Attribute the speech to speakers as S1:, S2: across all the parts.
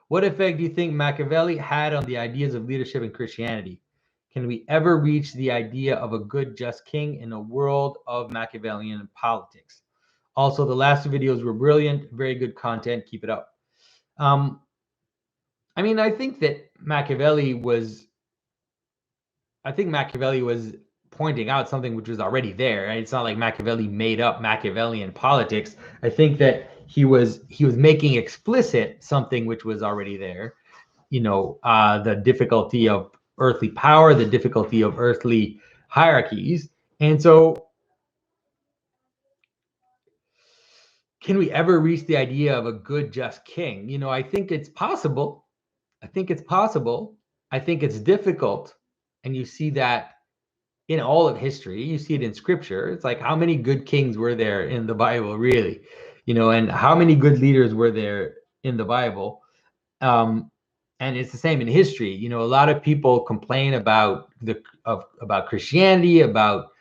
S1: What effect do you think Machiavelli had on the ideas of leadership in Christianity? Can we ever reach the idea of a good, just king in a world of Machiavellian politics? Also, the last two videos were brilliant, very good content. Keep it up. I mean, I think Machiavelli was pointing out something which was already there. Right? It's not like Machiavelli made up Machiavellian politics. I think that he was making explicit something which was already there. The difficulty of earthly power, the difficulty of earthly hierarchies. And so, can we ever reach the idea of a good, just king? I think it's possible. I think it's difficult. And you see that in all of history. You see it in scripture. It's like, how many good kings were there in the Bible, really? And how many good leaders were there in the Bible? And it's the same in history. A lot of people complain about Christianity, about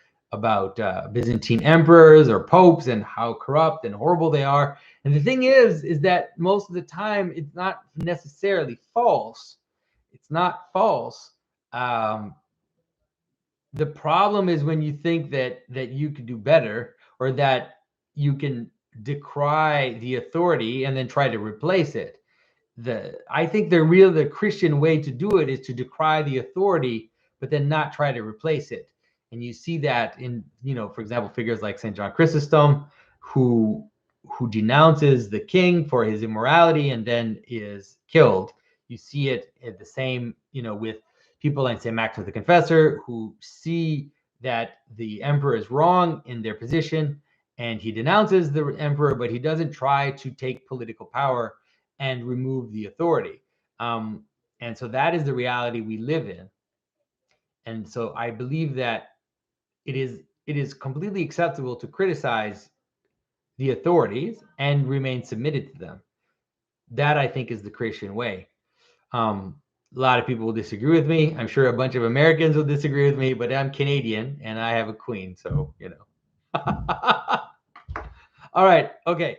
S1: Byzantine emperors or popes and how corrupt and horrible they are. And the thing is that most of the time it's not necessarily false. It's not false. The problem is when you think that you can do better, or that you can decry the authority and then try to replace it. I think the Christian way to do it is to decry the authority, but then not try to replace it. And you see that in, for example, figures like St. John Chrysostom, who denounces the king for his immorality and then is killed. You see it at the same, with people like St. Maximus the Confessor, who see that the emperor is wrong in their position, and he denounces the emperor, but he doesn't try to take political power and remove the authority. And so that is the reality we live in. And so I believe that it is completely acceptable to criticize the authorities and remain submitted to them. That, I think, is the Christian way. A lot of people will disagree with me. I'm sure a bunch of Americans will disagree with me, but I'm Canadian and I have a queen, so. All right. Okay.